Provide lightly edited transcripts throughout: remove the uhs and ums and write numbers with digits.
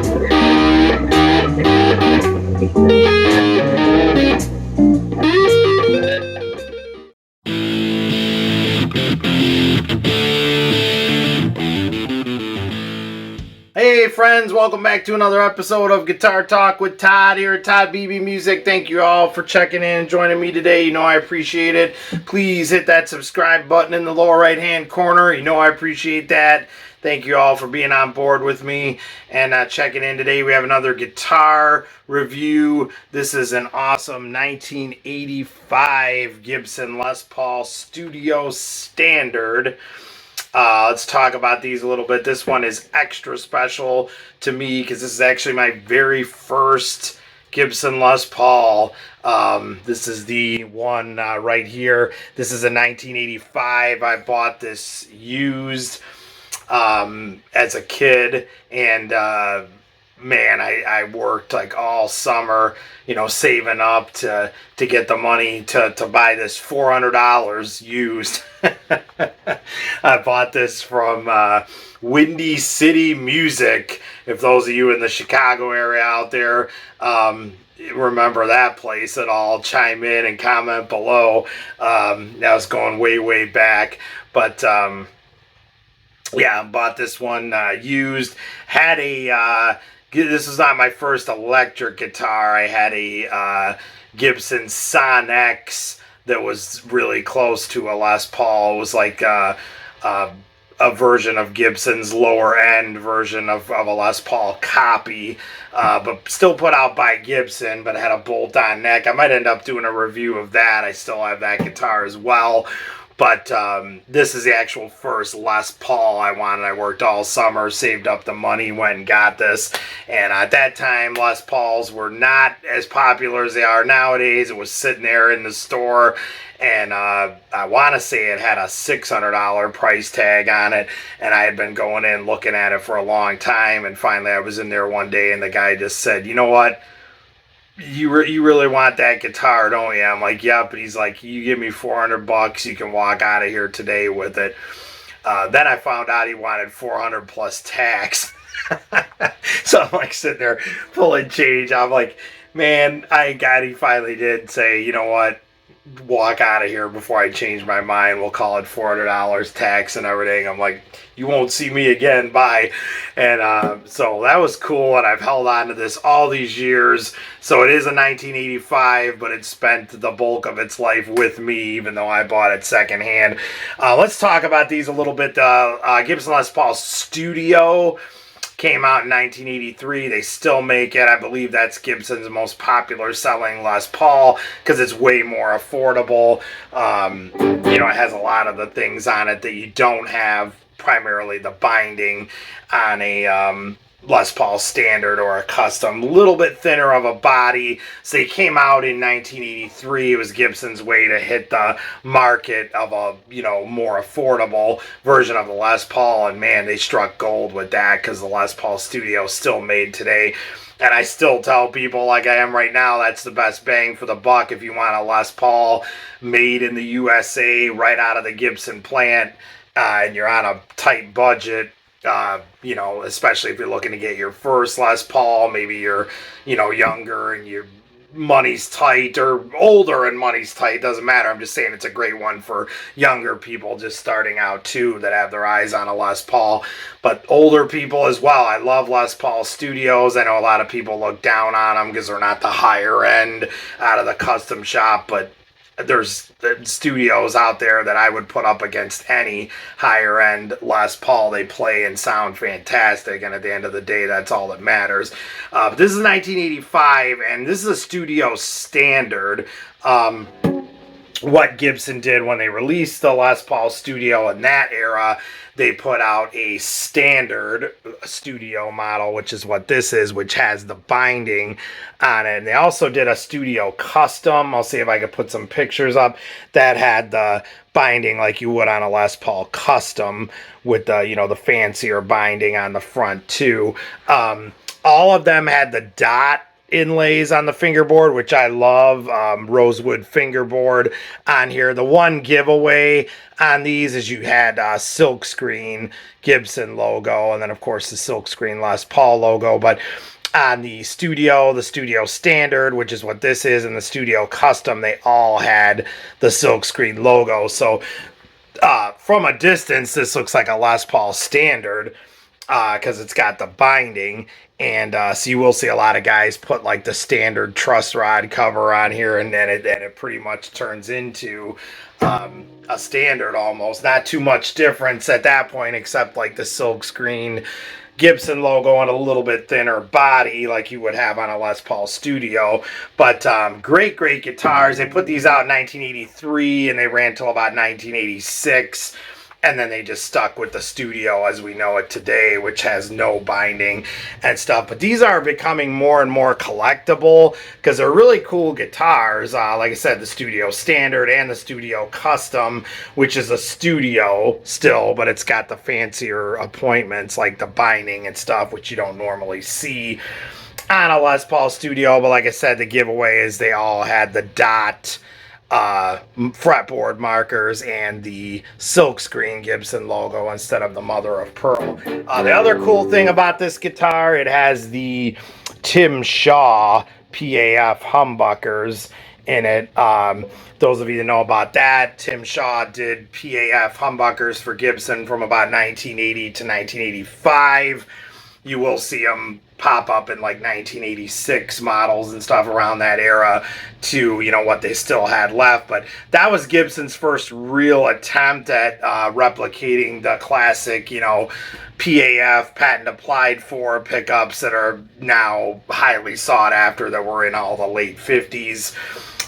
Hey friends, welcome back to another episode of Guitar Talk with Todd here at Todd Beebe Music. Thank you all for checking in and joining me today. You know I appreciate it. Please hit that subscribe button in the lower right hand corner. You know I appreciate that. Thank you all for being on board with me and checking in today. We have another guitar review. This is an awesome 1985 Gibson Les Paul Studio Standard. Let's talk about these a little bit. This one is extra special to me because this is actually my very first Gibson Les Paul. This is the one right here. This is a 1985. I bought this used as a kid, and man, I worked like all summer, you know, saving up to get the money to buy this $400 used. I bought this from Windy City Music. If those of you in the Chicago area out there remember that place at all, chime in and comment below. That was going way back, but yeah, I bought this one used. Had a this is not my first electric guitar. I had a Gibson Son X that was really close to a Les Paul. It was like a version of Gibson's lower end version of a Les Paul copy, but still put out by Gibson, but it had a bolt-on neck. I might end up doing a review of that. I still have that guitar as well. But this is the actual first Les Paul I wanted. I worked all summer, saved up the money, went and got this. And at that time, Les Pauls were not as popular as they are nowadays. It was sitting there in the store, and I want to say it had a $600 price tag on it. And I had been going in looking at it for a long time. And finally, I was in there one day, and the guy just said, "You know what? You really want that guitar, don't you?" I'm like, "Yep." But he's like, "You give me $400, you can walk out of here today with it." Then I found out he wanted 400 plus tax. So I'm like sitting there pulling change. I'm like, man, he finally did say, "You know what? Walk out of here before I change my mind. We'll call it $400 tax and everything." I'm like, "You won't see me again, bye." And so that was cool, and I've held on to this all these years. So it is a 1985, but it spent the bulk of its life with me, even though I bought it secondhand. Let's talk about these a little bit. Gibson Les Paul Studio came out in 1983. They still make it. I believe that's Gibson's most popular selling Les Paul because it's way more affordable. You know, it has a lot of the things on it that you don't have, primarily the binding on a Les Paul standard or a custom. A little bit thinner of a body. So they came out in 1983. It was Gibson's way to hit the market of a, you know, more affordable version of the Les Paul. And man, they struck gold with that because the Les Paul Studio is still made today. And I still tell people, like I am right now, that's the best bang for the buck if you want a Les Paul made in the USA right out of the Gibson plant, and you're on a tight budget. You know, especially if you're looking to get your first Les Paul, maybe you're, you know, younger and your money's tight, or older and money's tight, doesn't matter. I'm just saying it's a great one for younger people just starting out too that have their eyes on a Les Paul, but older people as well. I love Les Paul Studios. I know a lot of people look down on them because they're not the higher end out of the custom shop, but there's studios out there that I would put up against any higher end Les Paul. They play and sound fantastic, and at the end of the day, that's all that matters. This is 1985, and this is a studio standard. What Gibson did when they released the Les Paul Studio in that era, they put out a standard studio model, which is what this is, which has the binding on it. And they also did a studio custom. I'll see if I can put some pictures up that had the binding like you would on a Les Paul custom with the, you know, the fancier binding on the front too. All of them had the dot inlays on the fingerboard, which I love. Rosewood fingerboard on here. The one giveaway on these is you had silkscreen Gibson logo, and then of course the silkscreen Les Paul logo. But on the studio standard, which is what this is, and the studio custom, they all had the silkscreen logo. So from a distance, this looks like a Les Paul standard because it's got the binding. And so you will see a lot of guys put like the standard truss rod cover on here, and then it pretty much turns into a standard almost. Not too much difference at that point, except like the silkscreen Gibson logo and a little bit thinner body like you would have on a Les Paul Studio. But great guitars. They put these out in 1983 and they ran till about 1986. And then they just stuck with the Studio as we know it today, which has no binding and stuff. But these are becoming more and more collectible because they're really cool guitars. Like I said, the Studio Standard and the Studio Custom, which is a Studio still, but it's got the fancier appointments like the binding and stuff, which you don't normally see on a Les Paul Studio. But like I said, the giveaway is they all had the dot fretboard markers and the silkscreen Gibson logo instead of the mother of pearl. The other cool thing about this guitar, it has the Timshaw PAF humbuckers in it. Those of you that know about that, Timshaw did PAF humbuckers for Gibson from about 1980 to 1985. You will see them pop up in like 1986 models and stuff around that era to, you know, what they still had left. But that was Gibson's first real attempt at replicating the classic, you know, PAF, patent applied for pickups that are now highly sought after, that were in all the late 50s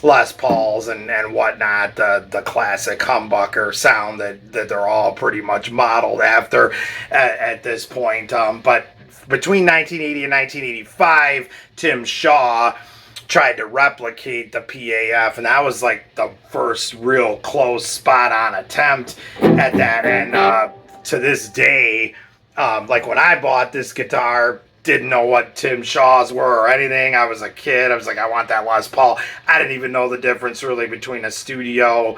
Les Pauls and whatnot, the classic humbucker sound that they're all pretty much modeled after at this point. But between 1980 and 1985, Timshaw tried to replicate the PAF, and that was like the first real close spot-on attempt at that. And to this day, like when I bought this guitar, didn't know what Timshaws were or anything. I was a kid. I was like, I want that Les Paul. I didn't even know the difference really between a Studio,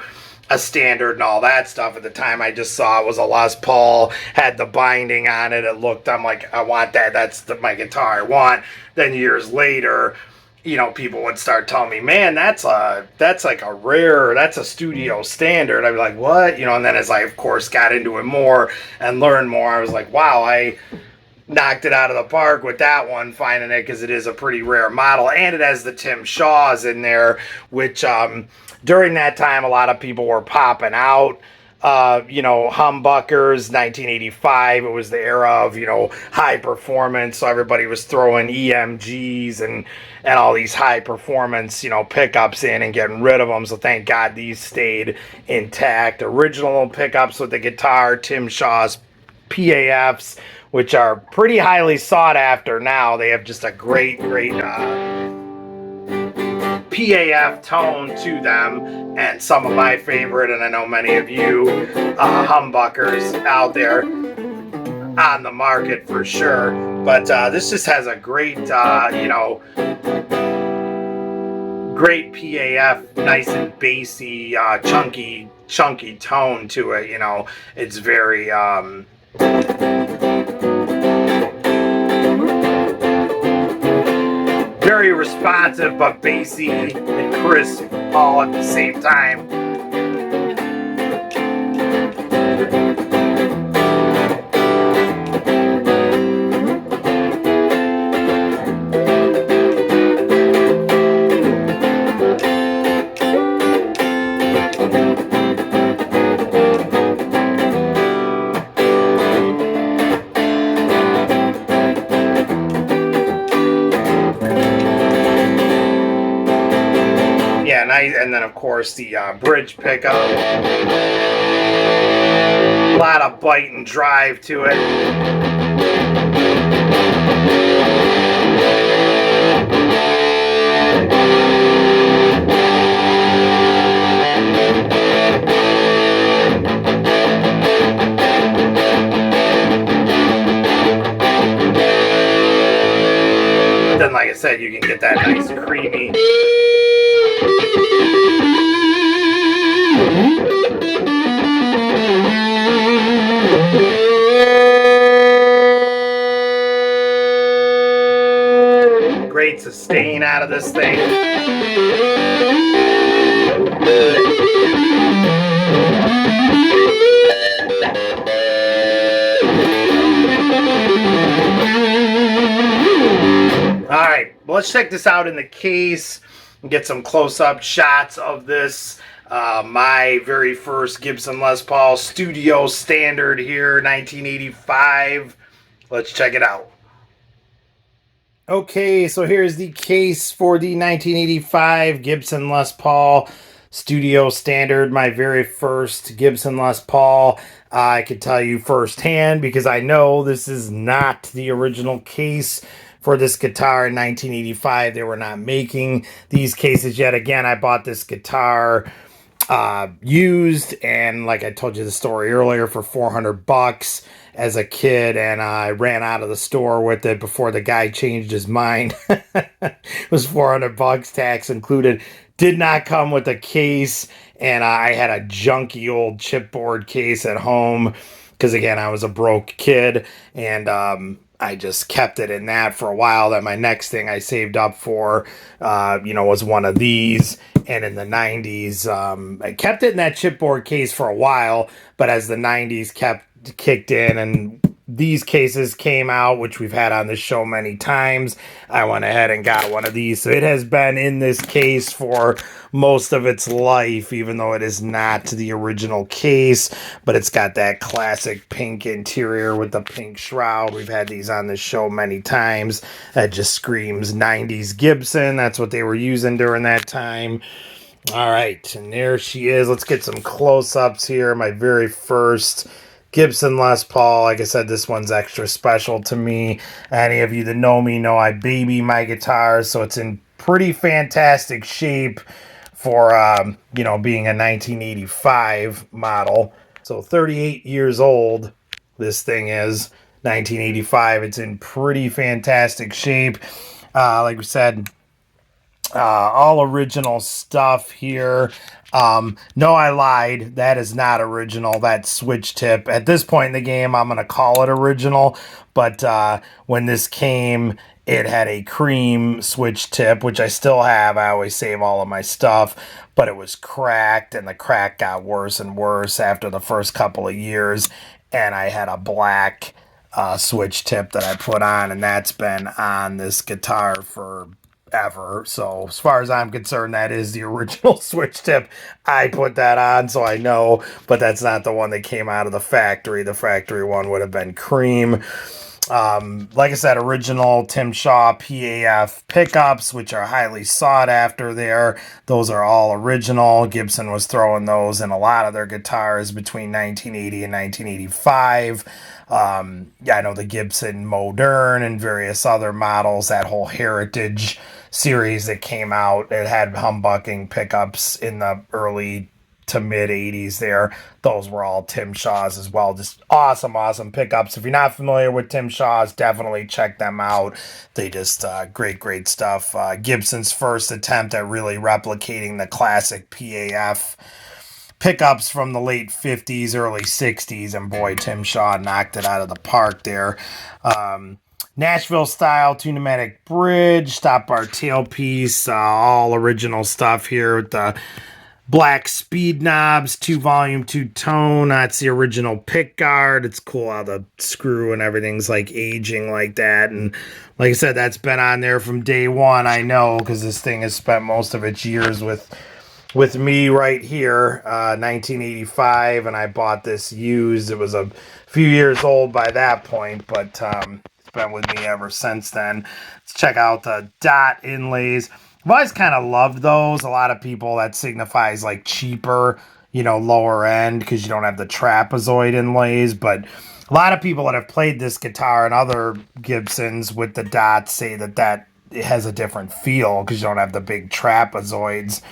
a standard, and all that stuff at the time. I just saw it was a Les Paul, had the binding on it. It looked, I'm like, I want that. That's my guitar I want. Then years later, you know, people would start telling me, man, that's like a rare, that's a Studio standard. I'd be like, what? You know, and then as I, of course, got into it more and learned more, I was like, wow, I knocked it out of the park with that one, finding it, because it is a pretty rare model. And it has the Timshaws in there, which during that time, a lot of people were popping out, you know, humbuckers. 1985, it was the era of, you know, high performance. So everybody was throwing EMGs and all these high performance, you know, pickups in and getting rid of them. So thank God these stayed intact. Original pickups with the guitar, Timshaw's PAFs, which are pretty highly sought after now. They have just a great PAF tone to them, and some of my favorite, and I know many of you, humbuckers out there on the market for sure. But this just has a great, you know, great PAF, nice and bassy, chunky tone to it. You know, it's very very responsive, but bassy and crisp all at the same time. And then of course the bridge pickup, a lot of bite and drive to it. then, like I said, you can get that nice creamy. Great sustain out of this thing. Alright, well, let's check this out in the case and get some close-up shots of this. My very first Gibson Les Paul Studio Standard here, 1985. Let's check it out. Okay, so here's the case for the 1985 Gibson Les Paul Studio Standard, my very first Gibson Les Paul. I can tell you firsthand because I know this is not the original case for this guitar in 1985. They were not making these cases yet. Again, I bought this guitar used, and like I told you the story earlier, for $400 as a kid, and I ran out of the store with it before the guy changed his mind. It was $400, tax included. Did not come with a case, and I had a junky old chipboard case at home because, again, I was a broke kid, and I just kept it in that for a while. That my next thing I saved up for, was one of these. And in the 90s, I kept it in that chipboard case for a while. But as the 90s kicked in and these cases came out, which we've had on this show many times, I went ahead and got one of these. So it has been in this case for most of its life, even though it is not the original case, but it's got that classic pink interior with the pink shroud. We've had these on this show many times. That just screams 90s Gibson. That's what they were using during that time. All right, and there she is. Let's get some close-ups here. My very first Gibson Les Paul. Like I said, this one's extra special to me. Any of you that know me know I baby my guitars, so it's in pretty fantastic shape for, being a 1985 model. So 38 years old, this thing is. 1985. It's in pretty fantastic shape. Like we said, all original stuff here. No, I lied. That is not original. That switch tip. At this point in the game, I'm going to call it original. But when this came, it had a cream switch tip, which I still have. I always save all of my stuff. But it was cracked, and the crack got worse and worse after the first couple of years. And I had a black switch tip that I put on, and that's been on this guitar for ever. So as far as I'm concerned, that is the original switch tip. I put that on, so I know, but that's not the one that came out of the factory. The factory one would have been cream. Like I said, original Timshaw PAF pickups, which are highly sought after there. Those are all original. Gibson was throwing those in a lot of their guitars between 1980 and 1985. I know the Gibson Modern and various other models, that whole Heritage series that came out, it had humbucking pickups in the early to mid 80s there. Those were all Timshaws as well. Just awesome pickups. If you're not familiar with Timshaws, definitely check them out. They just great stuff. Gibson's first attempt at really replicating the classic PAF pickups from the late 50s, early 60s, and boy, Timshaw knocked it out of the park there. Nashville style 2-pneumatic bridge, stop bar tailpiece, all original stuff here with the black speed knobs, 2-volume, 2-tone. That's the original pick guard. It's cool how the screw and everything's like aging like that. And like I said, that's been on there from day one, I know, because this thing has spent most of its years with me right here, 1985, and I bought this used. It was a few years old by that point, but it's been with me ever since then. Let's check out the dot inlays. I've always kind of loved those. A lot of people, that signifies like cheaper, lower end, because you don't have the trapezoid inlays. But a lot of people that have played this guitar and other Gibsons with the dots say that it has a different feel because you don't have the big trapezoids.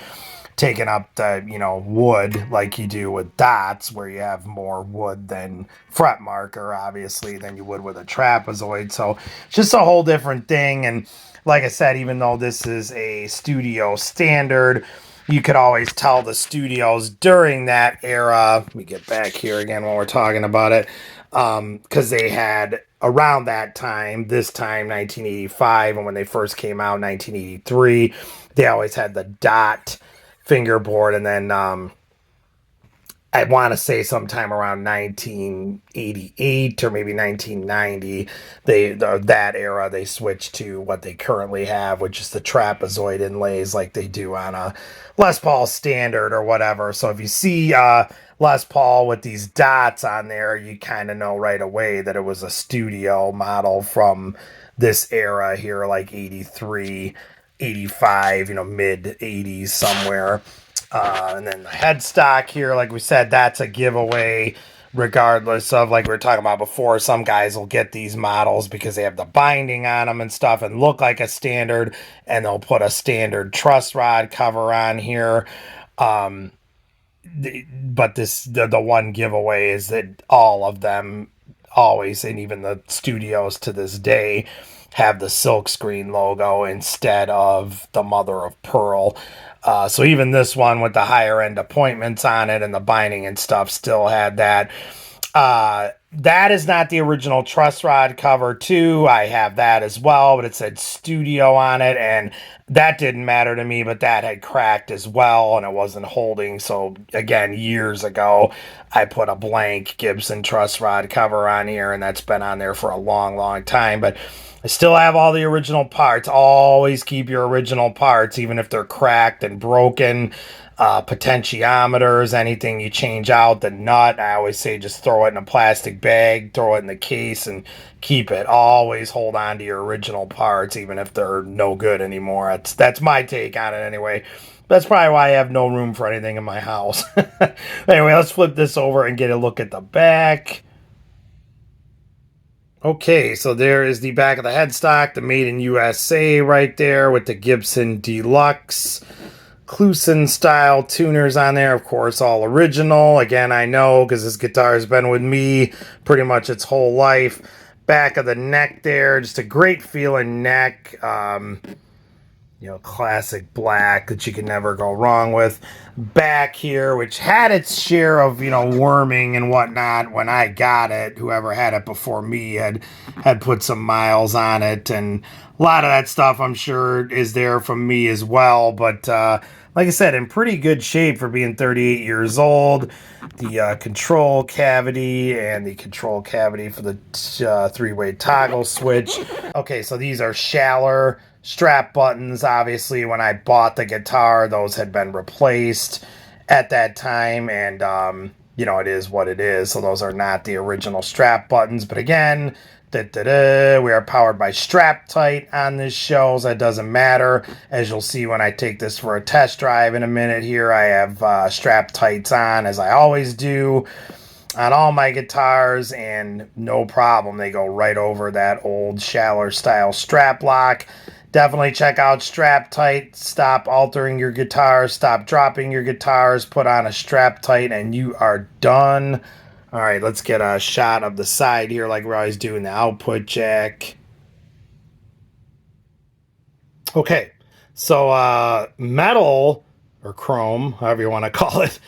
taking up the, you know, wood like you do with dots, where you have more wood than fret marker, obviously, than you would with a trapezoid. So just a whole different thing. And like I said, even though this is a studio standard, you could always tell the studios during that era. Let me get back here again when we're talking about it. Because they had around that time, this time 1985, and when they first came out 1983, they always had the dot fingerboard, and then I want to say sometime around 1988 or maybe 1990, that era they switched to what they currently have, which is the trapezoid inlays like they do on a Les Paul standard or whatever. So if you see Les Paul with these dots on there, you kind of know right away that it was a studio model from this era here, like 83, 85, you know, mid 80s somewhere. And then the headstock here, like we said, that's a giveaway regardless of, like we were talking about before, some guys will get these models because they have the binding on them and stuff and look like a standard, and they'll put a standard truss rod cover on here. But the one giveaway is that all of them always, and even the studios to this day, have the silkscreen logo instead of the mother of pearl. So even this one with the higher end appointments on it and the binding and stuff still had that. That is not the original truss rod cover too. I have that as well, but it said studio on it, and that didn't matter to me, but that had cracked as well and it wasn't holding. So again, years ago, I put a blank Gibson truss rod cover on here, and that's been on there for a long, long time. But I still have all the original parts. Always keep your original parts, even if they're cracked and broken. Potentiometers, anything you change out, the nut, I always say just throw it in a plastic bag, throw it in the case, and keep it. Always hold on to your original parts, even if they're no good anymore. That's my take on it anyway. That's probably why I have no room for anything in my house. Anyway, let's flip this over and get a look at the back. Okay, so there is the back of the headstock, the Made in USA right there with the Gibson Deluxe Clusen style tuners on there, of course, all original. Again, I know because this guitar has been with me pretty much its whole life. Back of the neck there, just a great feeling neck. You know, classic black that you can never go wrong with. Back here, which had its share of, you know, worming and whatnot when I got it. Whoever had it before me had put some miles on it, and a lot of that stuff I'm sure is there from me as well. But like I said, in pretty good shape for being 38 years old. The control cavity and the control cavity for the three-way toggle switch. Okay, so these are Schaller strap buttons. Obviously, when I bought the guitar, those had been replaced at that time, and you know, it is what it is. So those are not the original strap buttons, but again, we are powered by Straptight on this show, so it doesn't matter. As you'll see when I take this for a test drive in a minute here, I have Straptights on, as I always do on all my guitars, and no problem. They go right over that old Schaller style strap lock. Definitely check out Straptight. Stop altering your guitars, stop dropping your guitars, put on a Straptight, and you are done. All right, let's get a shot of the side here like we're always doing, the output jack. Okay, so metal, or chrome, however you want to call it,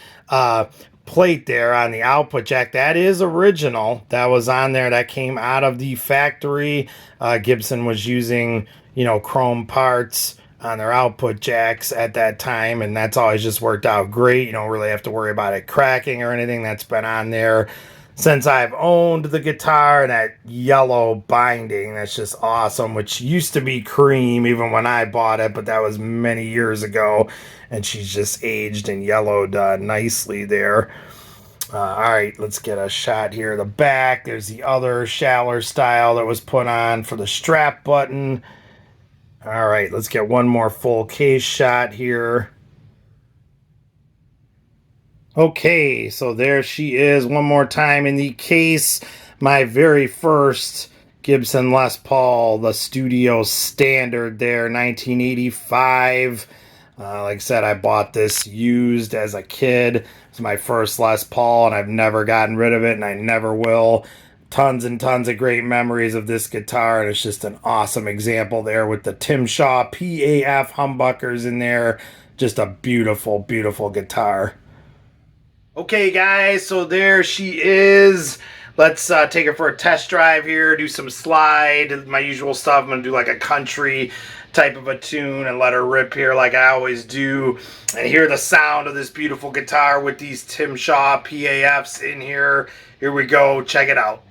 plate there on the output jack, that is original. That was on there. That came out of the factory. Gibson was using, you know, chrome parts on their output jacks at that time, and that's always just worked out great. You don't really have to worry about it cracking or anything. That's been on there since I've owned the guitar. And that yellow binding, that's just awesome, which used to be cream even when I bought it, but that was many years ago, and she's just aged and yellowed nicely there. All right, let's get a shot here of the back. There's the other Schaller style that was put on for the strap button. All right, let's get one more full case shot here. Okay, so there she is one more time in the case. My very first Gibson Les Paul, the studio standard there, 1985. Like I said, I bought this used as a kid. It's my first Les Paul, and I've never gotten rid of it, and I never will. Tons and tons of great memories of this guitar, and it's just an awesome example there with the Timshaw PAF humbuckers in there. Just a beautiful, beautiful guitar. Okay, guys, so there she is. Let's take her for a test drive here, do some slide, my usual stuff. I'm going to do like a country type of a tune and let her rip here like I always do. And hear the sound of this beautiful guitar with these Timshaw PAFs in here. Here we go. Check it out.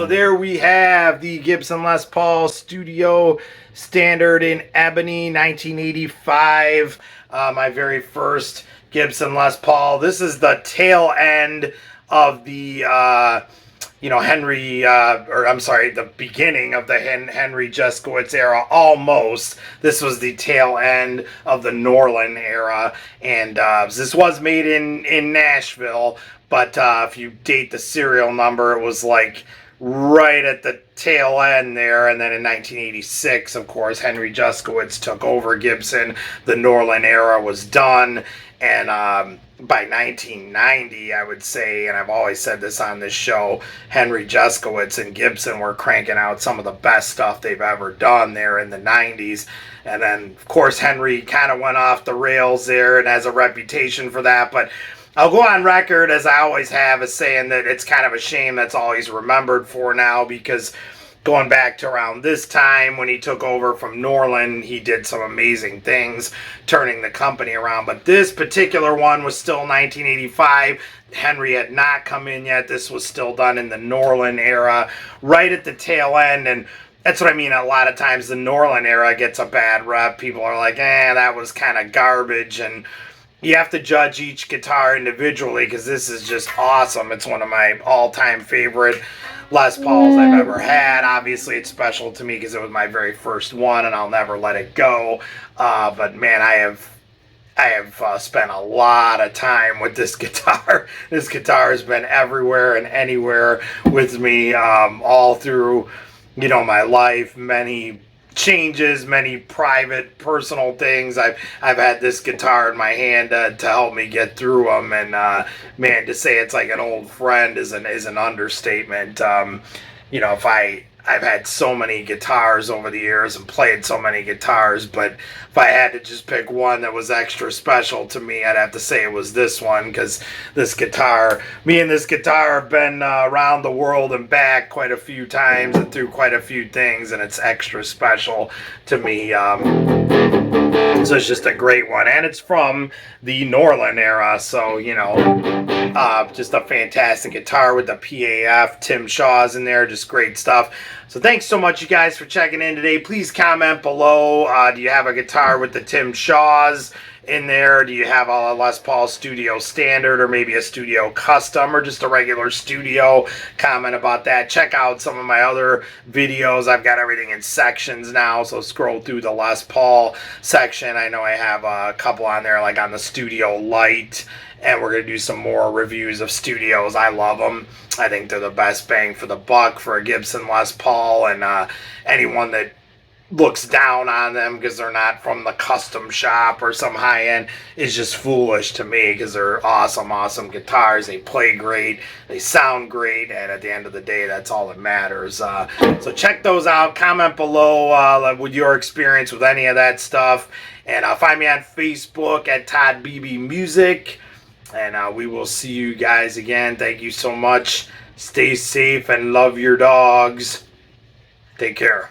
So there we have the Gibson Les Paul Studio Standard in Ebony 1985. My very first Gibson Les Paul. This is the tail end of the Henry, or I'm sorry, the beginning of the Henry Jeskowitz era, almost. This was the tail end of the Norlin era, and this was made in Nashville, but if you date the serial number, it was like right at the tail end there. And then in 1986, of course, Henry Jeskowitz took over Gibson. The Norlin era was done, and by 1990, I would say, and I've always said this on this show, Henry Jeskowitz and Gibson were cranking out some of the best stuff they've ever done there in the 90s. And then, of course, Henry kind of went off the rails there and has a reputation for that. But I'll go on record, as I always have, as saying that it's kind of a shame that's all he's remembered for now, because going back to around this time when he took over from Norlin, he did some amazing things, turning the company around. But this particular one was still 1985. Henry had not come in yet. This was still done in the Norlin era, right at the tail end. And that's what I mean. A lot of times the Norlin era gets a bad rep. People are like, that was kind of garbage. And you have to judge each guitar individually, because this is just awesome. It's one of my all-time favorite Les Pauls I've ever had. Obviously, it's special to me because it was my very first one, and I'll never let it go. But man, I have spent a lot of time with this guitar. This guitar has been everywhere and anywhere with me all through, my life. Many changes, many private, personal things. I've had this guitar in my hand to help me get through them, and man, to say it's like an old friend is an understatement. I've had so many guitars over the years and played so many guitars, but if I had to just pick one that was extra special to me, I'd have to say it was this one, because me and this guitar have been around the world and back quite a few times and through quite a few things, and it's extra special to me. So it's just a great one, and it's from the Norlin era, so just a fantastic guitar with the PAF timshaws in there, just great stuff. So thanks so much, you guys, for checking in today. Please comment below. Do you have a guitar with the timshaws in there? Do you have a Les Paul Studio Standard, or maybe a Studio Custom, or just a regular Studio? Comment about that. Check out some of my other videos. I've got everything in sections now, so scroll through the Les Paul section. I know I have a couple on there, like on the Studio Lite, and we're going to do some more reviews of Studios. I love them. I think they're the best bang for the buck for a Gibson Les Paul, and anyone that looks down on them because they're not from the custom shop or some high end is just foolish to me, because they're awesome guitars. They play great, they sound great, and at the end of the day, that's all that matters. So check those out. Comment below with your experience with any of that stuff, and find me on Facebook at Todd Beebe Music, and we will see you guys again. Thank you so much. Stay safe and love your dogs. Take care.